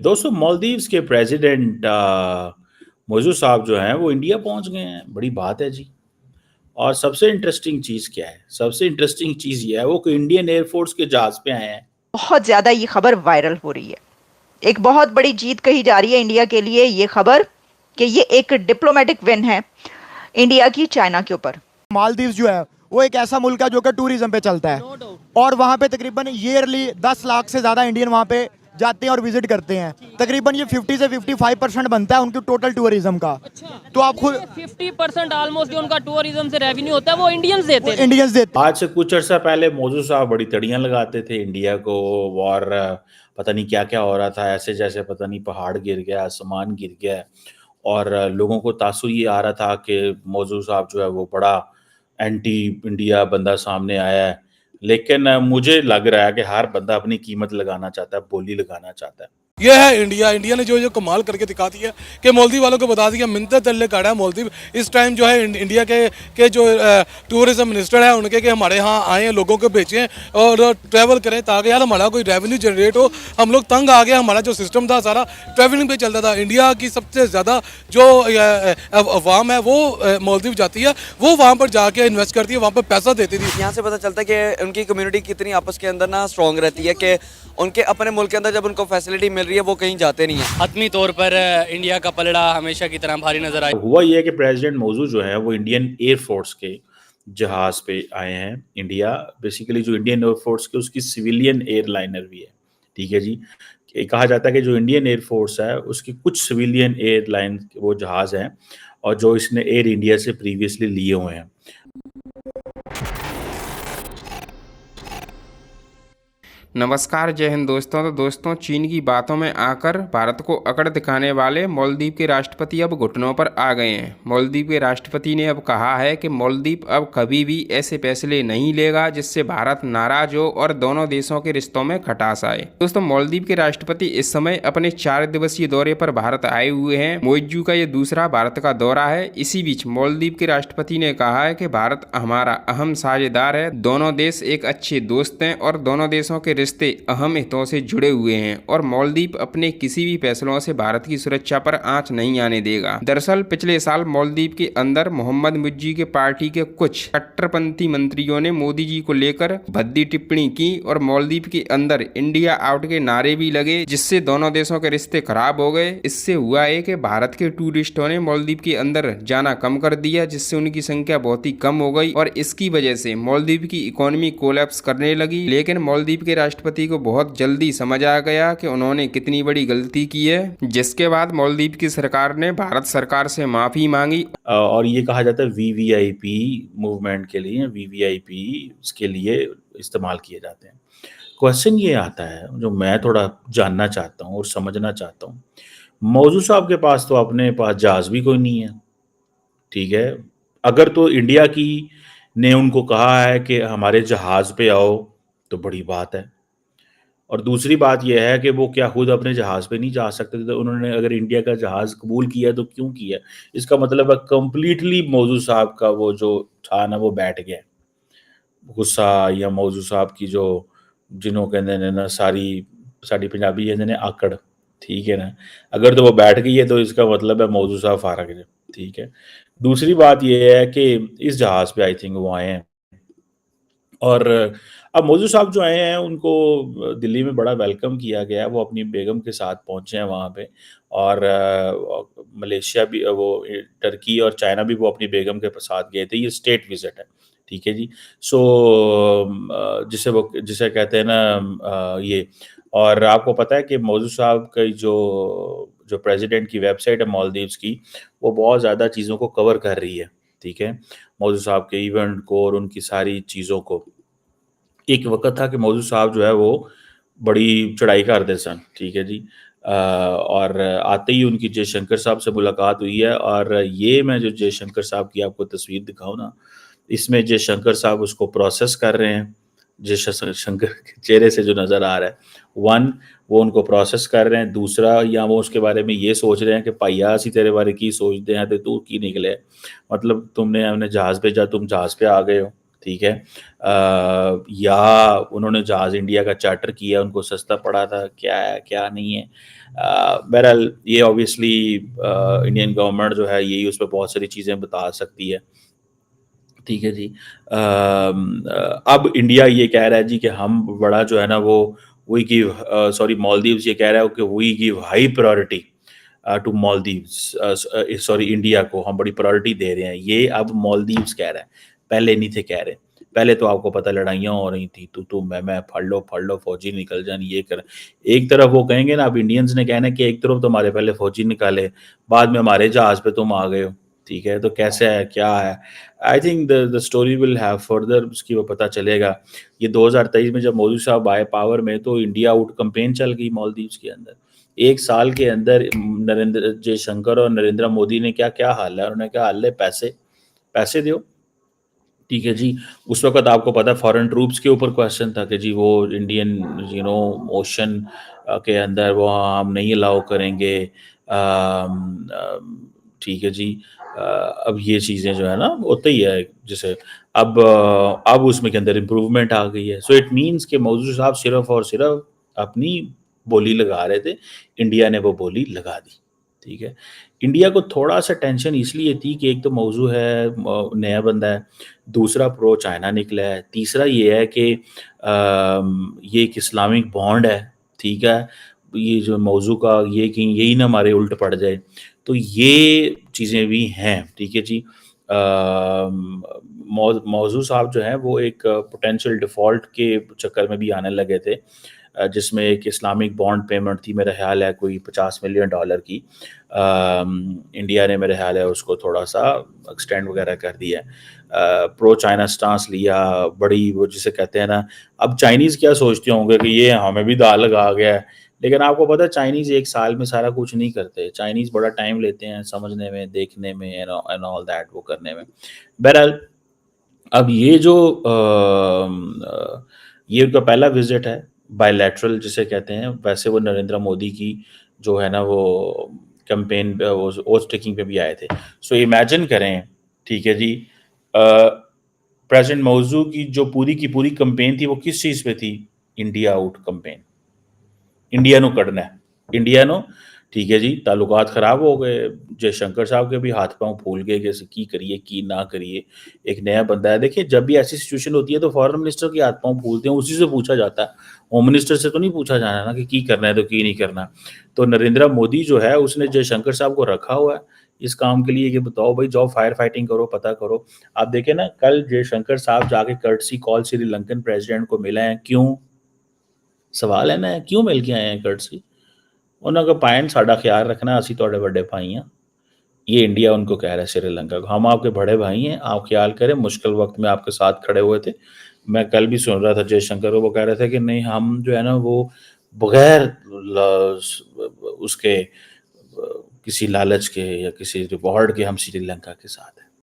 दोस्तों मालदीव्स के प्रेसिडेंट मौजूद साहब जो हैं वो इंडिया पहुंच गए हैं, बड़ी बात है जी। और सबसे इंटरेस्टिंग चीज़ क्या है? सबसे इंटरेस्टिंग चीज़ ये है वो कि इंडियन एयरफोर्स के जहाज पे आए हैं। बहुत ज्यादा ये खबर वायरल हो रही है। एक बहुत बड़ी जीत कही जा रही है इंडिया के लिए ये खबर कि ये एक डिप्लोमेटिक विन है इंडिया की चाइना के ऊपर। मालदीव जो है वो एक ऐसा मुल्क है जो कि टूरिज्म पे चलता है और वहाँ पे तकरीबन ईयरली 10 लाख से ज़्यादा इंडियन वहाँ पे जाते हैं और विजिट करते हैं। तकरीबन ये 50 से 55% बनता है उनकी टोटल टूरिज्म का। तो आप खुद 50% ऑलमोस्ट जो उनका टूरिज्म से रेवेन्यू होता है वो इंडियंस देते हैं। इंडियंस देते आज से कुछ अर्सा पहले मौजूद साहब बड़ी तड़ियां लगाते थे इंडिया को, और पता नहीं क्या क्या हो रहा था, ऐसे जैसे पता नहीं पहाड़ गिर गया, आसमान गिर गया, और लोगों को तासुर ये आ रहा था कि मौजूद साहब जो है वो बड़ा एंटी इंडिया बंदा सामने आया है। लेकिन मुझे लग रहा है कि हर बंदा अपनी कीमत लगाना चाहता है, बोली लगाना चाहता है। ये है इंडिया। इंडिया ने जो जो कमाल करके दिखा दिया कि मालदीव वालों को बता दिया मिन्नत तल्ले काड़ा है मालदीव। इस टाइम जो है इंडिया के जो टूरिज्म मिनिस्टर है उनके कि हमारे यहाँ आए हैं, लोगों को बेचें और ट्रैवल करें ताकि यार हमारा कोई रेवेन्यू जनरेट हो। हम लोग तंग आ गए, हमारा जो सिस्टम था सारा ट्रैवलिंग पे चलता था। इंडिया की सबसे ज़्यादा जो अवाम है वो मालदीव जाती है, वो वहाँ पर जाके इन्वेस्ट करती है, वहाँ पर पैसा देती थी। यहाँ से पता चलता है कि उनकी कम्युनिटी कितनी आपस के अंदर ना स्ट्रॉन्ग रहती है कि उनके अपने मुल्क के अंदर जब उनको फैसिलिटी मिल रही है वो कहीं जाते नहीं है। हतमी तौर पर इंडिया का पलड़ा हमेशा की तरह भारी नजर आया। हुआ ये है कि प्रेसिडेंट मौजूद जो है वो इंडियन एयरफोर्स के जहाज पे आए हैं इंडिया। बेसिकली जो इंडियन एयरफोर्स के उसकी सिविलियन एयरलाइनर भी है, ठीक है जी। कहा जाता है कि जो इंडियन एयरफोर्स है उसकी कुछ सिविलियन एयरलाइन वो जहाज हैं और जो इसने एयर इंडिया से प्रीवियसली लिए हुए हैं। नमस्कार, जय हिंद दोस्तों। तो दोस्तों, चीन की बातों में आकर भारत को अकड़ दिखाने वाले मालदीव के राष्ट्रपति अब घुटनों पर आ गए हैं। मालदीव के राष्ट्रपति ने अब कहा है कि मालदीव अब कभी भी ऐसे फैसले नहीं लेगा जिससे भारत नाराज हो और दोनों देशों के रिश्तों में खटास आए। दोस्तों, मालदीव के राष्ट्रपति इस समय अपने 4 दिवसीय दौरे पर भारत आए हुए हैं। मोइजू का ये दूसरा भारत का दौरा है। इसी बीच मालदीव के राष्ट्रपति ने कहा है कि भारत हमारा अहम साझेदार है, दोनों देश एक अच्छे दोस्त हैं और दोनों देशों के रिश्ते अहम हितों से जुड़े हुए हैं और मालदीव अपने किसी भी फैसलों से भारत की सुरक्षा पर आंच नहीं आने देगा। दरअसल पिछले साल मालदीव के अंदर मोहम्मद मुर्सी के पार्टी के कुछ कट्टरपंथी मंत्रियों ने मोदी जी को लेकर भद्दी टिप्पणी की और मालदीव के अंदर इंडिया आउट के नारे भी लगे, जिससे दोनों देशों के रिश्ते खराब हो गए। इससे हुआ है कि भारत के टूरिस्टों ने मालदीव के अंदर जाना कम कर दिया, जिससे उनकी संख्या बहुत ही कम हो गई और इसकी वजह से मालदीव की इकोनॉमी कोलैप्स करने लगी। लेकिन मालदीव के राष्ट्रपति को बहुत जल्दी समझ आ गया कि उन्होंने कितनी बड़ी गलती की है, जिसके बाद मालदीव की सरकार ने भारत सरकार से माफी मांगी। और ये कहा जाता है वीवीआईपी मूवमेंट के लिए, वीवीआईपी के लिए इस्तेमाल किए जाते हैं। क्वेश्चन ये आता है जो मैं थोड़ा जानना चाहता हूँ और समझना चाहता हूँ। मौजूद साहब के पास तो अपने पास जहाज भी कोई नहीं है, ठीक है। अगर तो इंडिया की ने उनको कहा है कि हमारे जहाज पे आओ तो बड़ी बात है, और दूसरी बात यह है कि वो क्या खुद अपने जहाज पे नहीं जा सकते थे? तो उन्होंने अगर इंडिया का जहाज कबूल किया तो क्यों किया? इसका मतलब है कंप्लीटली मौजूद साहब का वो जो था ना वो बैठ गया गुस्सा, या मौजूद साहब की जो जिन्हों कहते हैं ना सारी पंजाबी कहते हैं आकड़, ठीक है ना। अगर तो वो बैठ गई है तो इसका मतलब है मौजूद साहब फारग है, ठीक है। दूसरी बात यह है कि इस जहाज पे आई थिंक वो आए हैं, और अब मौजूद साहब जो आए हैं उनको दिल्ली में बड़ा वेलकम किया गया। वो अपनी बेगम के साथ पहुंचे हैं वहाँ पे, और मलेशिया भी, वो टर्की और चाइना भी वो अपनी बेगम के साथ गए थे। ये स्टेट विजिट है, ठीक है जी। सो जिसे कहते हैं ना ये। और आपको पता है कि मौजूद साहब की जो प्रेसिडेंट की वेबसाइट है मालदीव्स की, वो बहुत ज़्यादा चीज़ों को कवर कर रही है, ठीक है। मौजूद साहब के इवेंट को और उनकी सारी चीज़ों को। एक वक्त था कि मौजूद साहब जो है वो बड़ी चढ़ाई करते सन, ठीक है जी। और आते ही उनकी जयशंकर साहब से मुलाकात हुई है, और ये मैं जो जयशंकर साहब की आपको तस्वीर दिखाऊं ना, इसमें जयशंकर साहब उसको प्रोसेस कर रहे हैं। जयशंकर के चेहरे से जो नज़र आ रहा है, वन, वो उनको प्रोसेस कर रहे हैं। दूसरा, या वो उसके बारे में ये सोच रहे हैं कि भाइया असी तेरे बारे की सोचते हैं तो तू की निकले, मतलब तुमने हमने जहाज़ भेजा, तुम जहाज़ पे आ गए हो, ठीक है। या उन्होंने जहाज़ इंडिया का चार्टर किया, उनको सस्ता पड़ा था, क्या है, क्या नहीं है। बहरहाल ये ऑब्वियसली इंडियन गवर्नमेंट जो है यही उस पे बहुत सारी चीज़ें बता सकती है। ठीक है जी। अब इंडिया ये कह रहा है जी कि हम बड़ा जो है ना वो वी गिव सॉरी मालदीव्स ये कह रहा है कि we give high priority to Maldives sorry India को हम बड़ी प्रायोरिटी दे रहे हैं। ये अब मालदीव्स कह रहा है, पहले नहीं थे कह रहे। पहले तो आपको पता लड़ाइयाँ हो रही थी, तू मैं फड़ लो फौजी निकल जान ये कर। एक तरफ वो कहेंगे ना, अब इंडियंस ने कहना है कि एक तरफ तुम्हारे पहले फौजी निकाले, बाद में हमारे जहाज़ पे तुम आ गए हो। ठीक है, तो कैसे है, क्या है? I think the story will have further, उसकी वो पता चलेगा। ये 2023 में जब मोदी साहब आए पावर में तो इंडिया आउट कैंपेन चल गई मालदीव्स के अंदर। 1 साल के अंदर नरेंद्र जयशंकर और नरेंद्र मोदी ने क्या हाल है, उन्होंने क्या हाल है, पैसे दो। ठीक है जी। उस वक़्त आपको पता है फॉरेन ट्रूप्स के ऊपर क्वेश्चन था कि जी वो इंडियन ओशन के अंदर वो हम नहीं अलाउ करेंगे। ठीक है जी। अब ये चीज़ें जो है ना होता ही है जैसे अब उसमें के अंदर इम्प्रूवमेंट आ गई है। सो इट मीन्स कि मौजूद साहब सिर्फ़ और सिर्फ़ अपनी बोली लगा रहे थे, इंडिया ने वो बोली लगा दी। ठीक है। इंडिया को थोड़ा-सा टेंशन इसलिए थी कि एक तो मौजू है नया बंदा है, दूसरा प्रो चाइना निकला है, तीसरा ये है कि ये एक इस्लामिक बॉन्ड है, ठीक है? ये जो मौजू का ये कि यही ना हमारे उल्ट पड़ जाए, तो ये चीज़ें भी हैं, ठीक है जी। मौजू साहब जो हैं वो एक पोटेंशियल डिफ़ॉल्ट के चक्कर में भी आने लगे थे। जिसमें एक इस्लामिक बॉन्ड पेमेंट थी, मेरा ख़्याल है कोई $50 मिलियन की। इंडिया ने मेरे ख़्याल है उसको थोड़ा-सा एक्सटेंड वगैरह कर दिया है। प्रो चाइना स्टांस लिया, बड़ी वो जिसे कहते हैं ना, अब चाइनीज़ क्या सोचते होंगे कि ये हमें भी दाल लगा गया है। लेकिन आपको पता है चाइनीज़ 1 साल में सारा कुछ नहीं करते। चाइनीज़ बड़ा टाइम लेते हैं समझने में, देखने में एंड ऑल दैट वो करने में। बहरहाल अब ये जो ये उनका पहला विज़िट है, बायलैटरल जिसे कहते हैं, वैसे वो नरेंद्र मोदी की जो है ना वो कैंपेन वो ओथ टेकिंग पे भी आए थे। सो इमेजिन करें, ठीक है जी, प्रेज़िडेंट मौज़ू की जो पूरी की पूरी कैंपेन थी वो किस चीज़ पे थी? India out campaign. इंडिया ਨੂੰ ਕੱਢਣਾ है, इंडिया ਨੂੰ ठीक है जी। ताल्लुकात ख़राब हो गए, जयशंकर साहब के भी हाथ पाँव फूल गए कि की करिए की ना करिए। एक नया बंदा है, देखिए जब भी ऐसी सिचुएशन होती है तो फॉरेन मिनिस्टर के हाथ पाँव फूलते हैं, उसी से पूछा जाता है। होम मिनिस्टर से तो नहीं पूछा जाना ना कि की करना है तो की नहीं करना। तो नरेंद्र मोदी जो है उसने जयशंकर साहब को रखा हुआ है इस काम के लिए कि बताओ भाई जाओ फायर फाइटिंग करो, पता करो। आप देखें ना, कल जयशंकर साहब जाके कर्टसी कॉल श्रीलंकन प्रेसिडेंट को मिले हैं, क्यों? सवाल है ना, क्यों मिल के आए हैं कर्टसी? ਉਹਨਾਂ का पायन साडा ख्याल रखना, ਅਸੀਂ ਤੁਹਾਡੇ बड़े भाई हैं। ये इंडिया उनको कह रहा है श्रीलंका को, हम आपके बड़े भाई हैं, आप ख्याल करें, मुश्किल वक्त में आपके साथ खड़े हुए थे। मैं कल भी सुन रहा था जयशंकर को, वो कह रहे थे कि नहीं हम जो है ना वो बगैर उसके किसी लालच के या किसी रिवॉर्ड के हम श्रीलंका के साथ हैं।